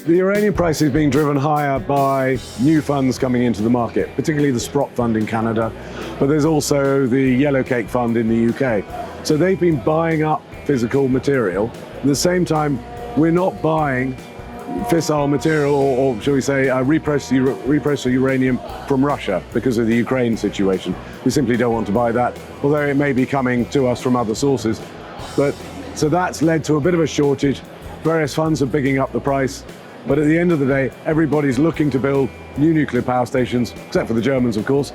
The uranium price is being driven higher by new funds coming into the market, particularly the Sprott Fund in Canada, but there's also the Yellowcake Fund in the UK. So they've been buying up physical material. At the same time, we're not buying fissile material, or shall we say, reprocessed uranium from Russia because of the Ukraine situation. We simply don't want to buy that, although it may be coming to us from other sources. So that's led to a bit of a shortage. Various funds are bigging up the price, but at the end of the day, everybody's looking to build new nuclear power stations, except for the Germans, of course,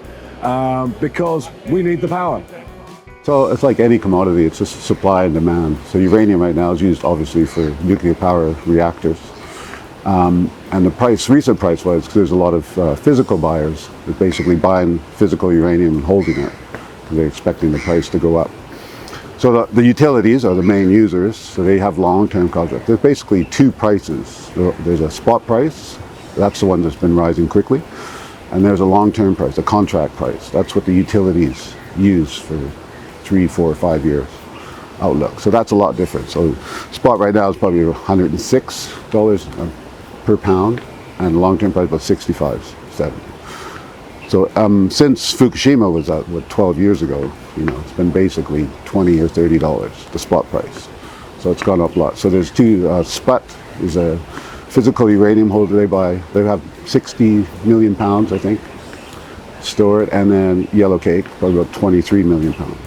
because we need the power. So it's like any commodity, it's just supply and demand. So uranium right now is used obviously for nuclear power reactors. And the recent price was because there's a lot of physical buyers that basically buying physical uranium and holding it because they're expecting the price to go up. So the utilities are the main users, so they have long-term contracts. There's basically two prices. There's a spot price, that's the one that's been rising quickly, and there's a long-term price, a contract price. That's what the utilities use for 3, 4, 5 years outlook. So that's a lot different. So spot right now is probably $106 per pound, and the long-term price about 65, 70. So since Fukushima was 12 years ago, it's been basically $20 or $30, the spot price. So it's gone up a lot. So there's two, SPUT is a physical uranium holder. They have 60 million pounds, I think, stored, and then Yellowcake, probably about 23 million pounds.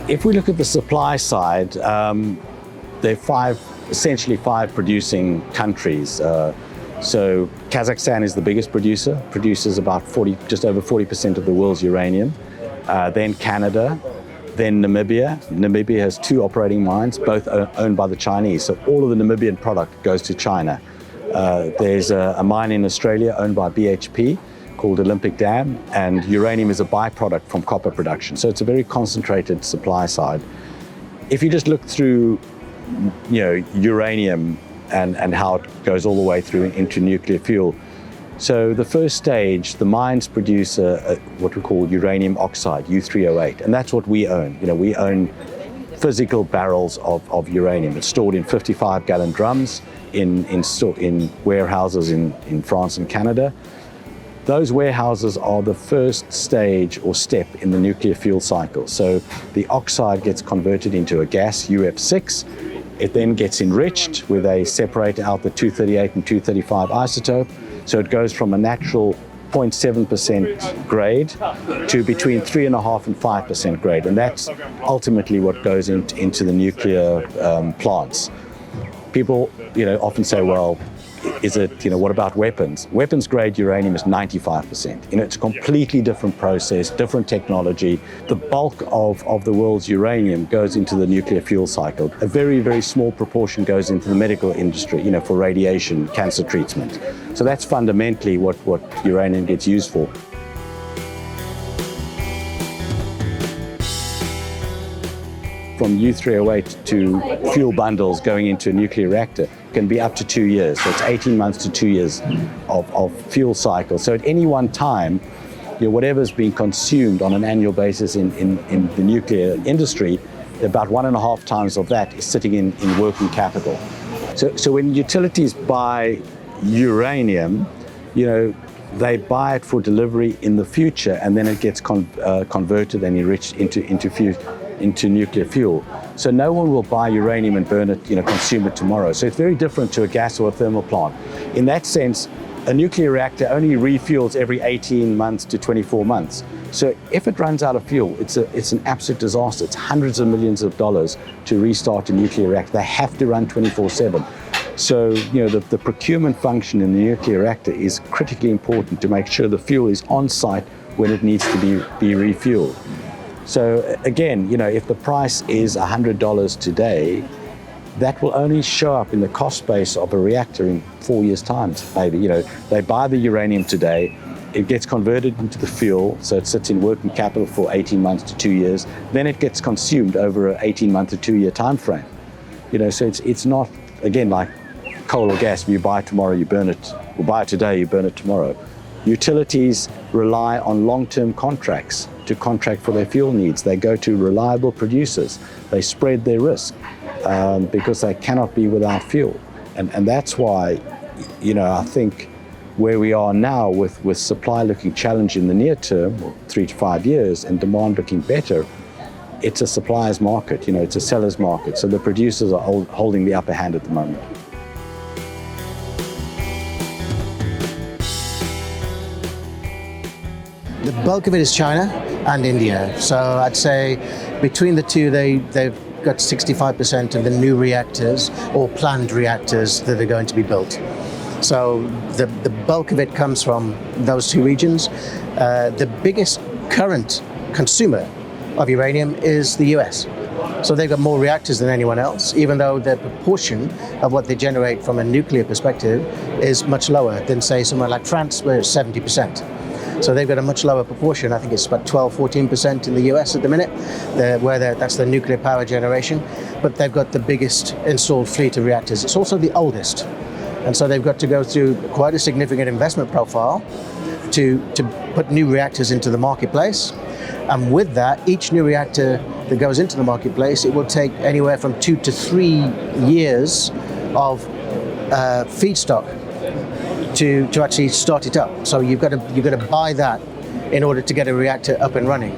If we look at the supply side, there are essentially five producing countries. So Kazakhstan is the biggest producer, produces about just over 40% of the world's uranium. Then Canada, then Namibia. Namibia has two operating mines, both owned by the Chinese. So all of the Namibian product goes to China. There's a mine in Australia owned by BHP called Olympic Dam, and uranium is a byproduct from copper production. So it's a very concentrated supply side. If you just look through, uranium and how it goes all the way through into nuclear fuel. So the first stage, the mines produce what we call uranium oxide, U3O8, and that's what we own. We own physical barrels of uranium. It's stored in 55-gallon drums in warehouses in France and Canada. Those warehouses are the first stage or step in the nuclear fuel cycle. So the oxide gets converted into a gas, UF6. It then gets enriched where they separate out the 238 and 235 isotope. So it goes from a natural 0.7% grade to between 3.5% and 5% grade. And that's ultimately what goes into the nuclear plants. People, often say, well, what about weapons? Weapons grade uranium is 95%. It's a completely different process, different technology. The bulk of the world's uranium goes into the nuclear fuel cycle. A very, very small proportion goes into the medical industry, for radiation, cancer treatment. So that's fundamentally what uranium gets used for. From U3O8 to fuel bundles going into a nuclear reactor can be up to 2 years. So it's 18 months to 2 years of fuel cycle. So at any one time, whatever's being consumed on an annual basis in the nuclear industry, about 1.5 times of that is sitting in working capital. So when utilities buy uranium, they buy it for delivery in the future, and then it gets converted and enriched into nuclear fuel. So no one will buy uranium and burn it, consume it tomorrow. So it's very different to a gas or a thermal plant. In that sense, a nuclear reactor only refuels every 18 months to 24 months. So if it runs out of fuel, it's an absolute disaster. It's hundreds of millions of dollars to restart a nuclear reactor. They have to run 24/7. So, the procurement function in the nuclear reactor is critically important to make sure the fuel is on site when it needs to be refueled. So again, if the price is $100 today, that will only show up in the cost base of a reactor in 4 years' time, maybe. They buy the uranium today, it gets converted into the fuel, so it sits in working capital for 18 months to 2 years, then it gets consumed over an 18-month to 2-year time frame. So it's not, again, like coal or gas. If you buy it tomorrow, you burn it, or buy it today, you burn it tomorrow. Utilities rely on long-term contracts to contract for their fuel needs. They go to reliable producers. They spread their risk because they cannot be without fuel. And that's why, I think where we are now with supply looking challenged in the near term, 3 to 5 years, and demand looking better, it's a supplier's market, it's a seller's market. So the producers are holding the upper hand at the moment. The bulk of it is China and India. So I'd say between the two, they've got 65% of the new reactors or planned reactors that are going to be built. So the bulk of it comes from those two regions. The biggest current consumer of uranium is the US. So they've got more reactors than anyone else, even though the proportion of what they generate from a nuclear perspective is much lower than, say, somewhere like France, where it's 70%. So they've got a much lower proportion. I think it's about 12-14% in the US at the minute, that's the nuclear power generation. But they've got the biggest installed fleet of reactors. It's also the oldest. And so they've got to go through quite a significant investment profile to put new reactors into the marketplace. And with that, each new reactor that goes into the marketplace, it will take anywhere from 2 to 3 years of feedstock to actually start it up. So you've got to buy that in order to get a reactor up and running.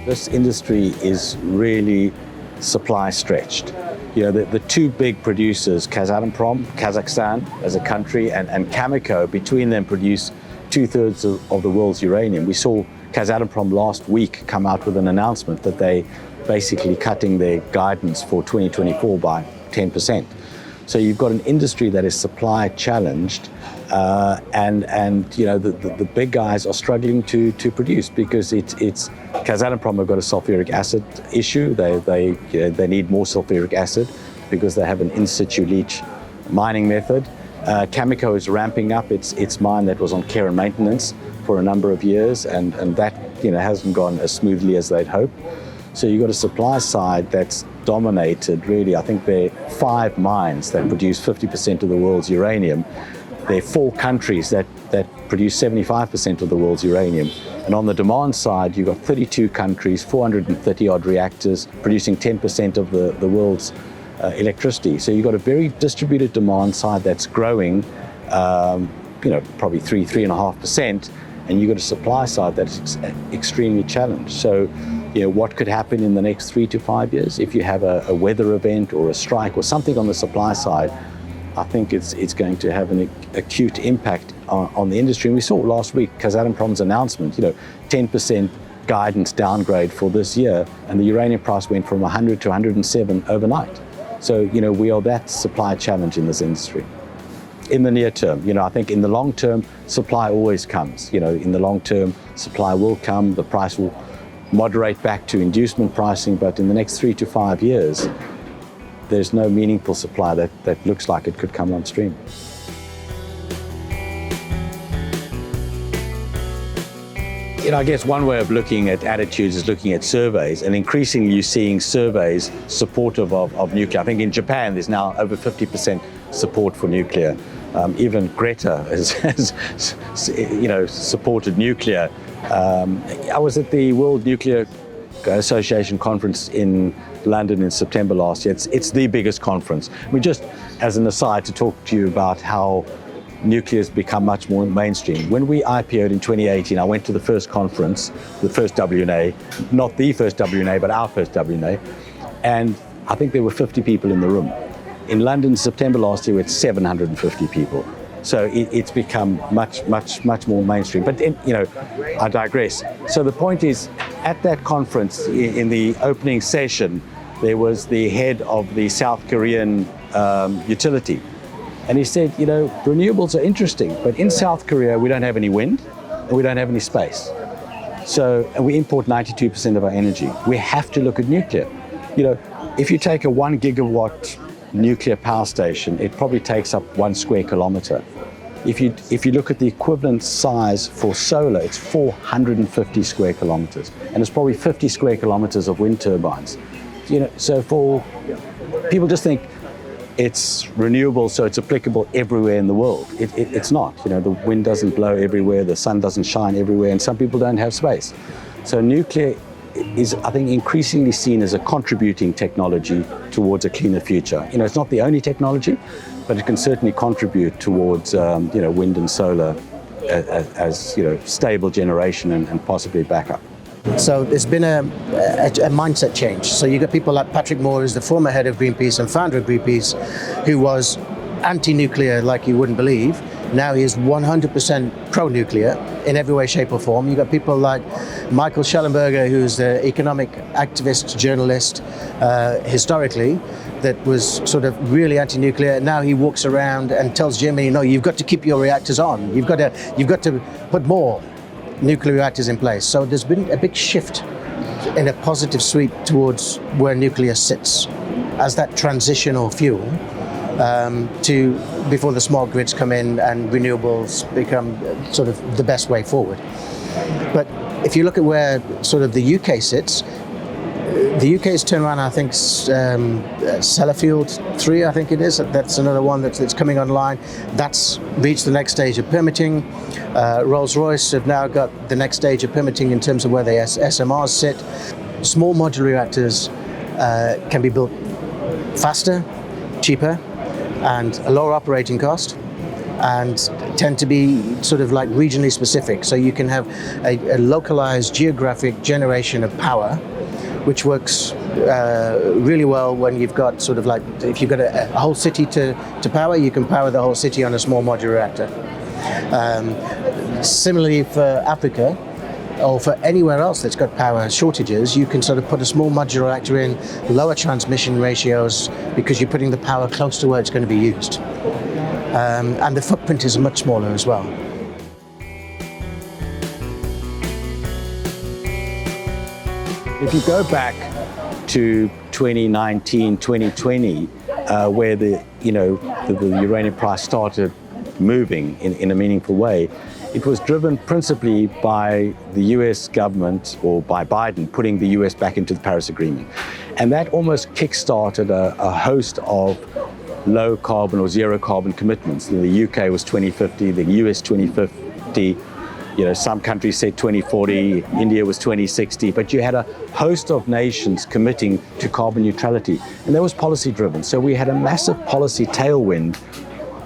This industry is really supply stretched. The two big producers, Kazatomprom, Kazakhstan as a country, and Cameco, between them produce 2/3 of the world's uranium. We saw Kazatomprom last week come out with an announcement that they basically cutting their guidance for 2024 by 10%. So you've got an industry that is supply challenged, and the big guys are struggling to produce because it's Kazatomprom have got a sulfuric acid issue. They need more sulfuric acid because they have an in situ leach mining method. Cameco is ramping up its mine that was on care and maintenance for a number of years, and that hasn't gone as smoothly as they'd hoped. So you've got a supply side that's dominated, really. I think there are 5 mines that produce 50% of the world's uranium. There are 4 countries that produce 75% of the world's uranium. And on the demand side, you've got 32 countries, 430 odd reactors producing 10% of the world's electricity. So you've got a very distributed demand side that's growing, probably 3.5%. And you've got a supply side that's extremely challenged. So, what could happen in the next 3 to 5 years if you have a weather event or a strike or something on the supply side? I think it's going to have an acute impact on the industry. And we saw last week Kazatomprom's announcement, 10% guidance downgrade for this year, and the uranium price went from 100 to 107 overnight. So, we are that supply challenge in this industry. In the near term, I think in the long term, supply always comes. In the long term, supply will come, the price will moderate back to inducement pricing, but in the next 3 to 5 years, there's no meaningful supply that looks like it could come on stream. I guess one way of looking at attitudes is looking at surveys, and increasingly you're seeing surveys supportive of nuclear. I think in Japan there's now over 50% support for nuclear. Even Greta has supported nuclear. I was at the World Nuclear Association conference in London in September last year. It's the biggest conference. Just as an aside to talk to you about how nuclear has become much more mainstream. When we IPO'd in 2018, I went to the first conference, the first WNA, not the first WNA, but our first WNA, and I think there were 50 people in the room. In London, September last year, we had 750 people. So it's become much more mainstream. But I digress. So the point is, at that conference, in the opening session, there was the head of the South Korean utility. And he said, renewables are interesting, but in South Korea, we don't have any wind and we don't have any space. And we import 92% of our energy. We have to look at nuclear. If you take a 1 gigawatt nuclear power station, it probably takes up 1 square kilometer. If you look at the equivalent size for solar, it's 450 square kilometers, and it's probably 50 square kilometers of wind turbines. So for people just think it's renewable, so it's applicable everywhere in the world. It's not. The wind doesn't blow everywhere, the sun doesn't shine everywhere, and some people don't have space. So nuclear is, I think, increasingly seen as a contributing technology towards a cleaner future. It's not the only technology, but it can certainly contribute towards, wind and solar as stable generation and possibly backup. So there's been a mindset change. So you got people like Patrick Moore, who's the former head of Greenpeace and founder of Greenpeace, who was anti-nuclear like you wouldn't believe. Now he is 100% pro-nuclear in every way, shape or form. You got people like Michael Schellenberger, who's the economic activist, journalist, historically, that was sort of really anti-nuclear. Now he walks around and tells Germany, no, you've got to keep your reactors on. You've got to put more nuclear reactors in place. So there's been a big shift in a positive sweep towards where nuclear sits as that transitional fuel to before the smart grids come in and renewables become sort of the best way forward. But if you look at where sort of the UK sits, the UK's turned around, I think, Sellafield 3, I think it is. That's another one that's coming online. That's reached the next stage of permitting. Rolls-Royce have now got the next stage of permitting in terms of where the SMRs sit. Small modular reactors can be built faster, cheaper, and a lower operating cost, and tend to be sort of like regionally specific. So you can have a localized geographic generation of power, which works really well when you've got sort of like, if you've got a whole city to power, you can power the whole city on a small modular reactor. Similarly for Africa, or for anywhere else that's got power shortages, you can sort of put a small modular reactor in, lower transmission ratios, because you're putting the power close to where it's going to be used. And the footprint is much smaller as well. If you go back to 2019, 2020, where the uranium price started moving in a meaningful way, it was driven principally by the US government, or by Biden, putting the US back into the Paris Agreement. And that almost kick-started a host of low carbon or zero carbon commitments. The UK was 2050, the US 2050, some countries said 2040, India was 2060, but you had a host of nations committing to carbon neutrality, and that was policy driven. So we had a massive policy tailwind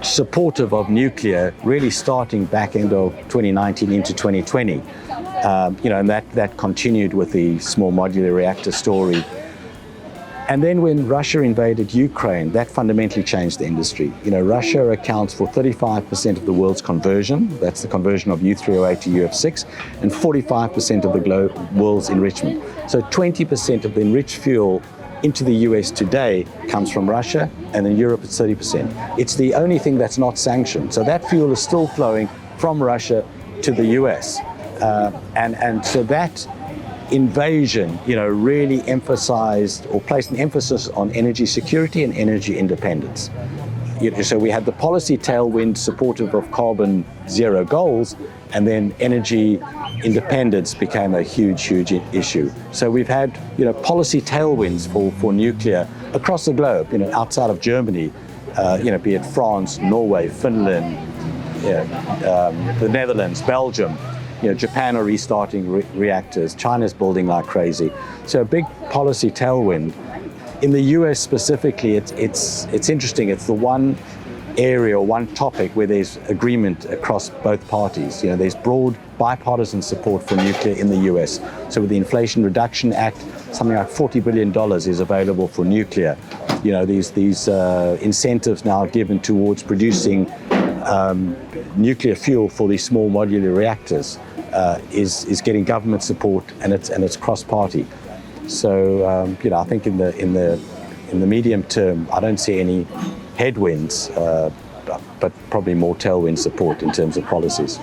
supportive of nuclear, really starting back end of 2019 into 2020. And that continued with the small modular reactor story. And then when Russia invaded Ukraine, that fundamentally changed the industry. Russia accounts for 35% of the world's conversion. That's the conversion of U3O8 to UF6, and 45% of the world's enrichment. So 20% of the enriched fuel into the US today comes from Russia, and in Europe it's 30%. It's the only thing that's not sanctioned. So that fuel is still flowing from Russia to the US. And so that invasion, really emphasized or placed an emphasis on energy security and energy independence. So we had the policy tailwind supportive of carbon zero goals, and then energy independence became a huge issue. So we've had, policy tailwinds for nuclear across the globe, outside of Germany, be it France, Norway, Finland, the Netherlands, Belgium. Japan are restarting reactors. China's building like crazy. So a big policy tailwind. In the US specifically, it's interesting. It's the one area or one topic where there's agreement across both parties. There's broad bipartisan support for nuclear in the US. So with the Inflation Reduction Act, something like $40 billion is available for nuclear. These incentives now given towards producing nuclear fuel for these small modular reactors is getting government support, and it's cross-party. So I think in the medium term, I don't see any headwinds, but probably more tailwind support in terms of policies.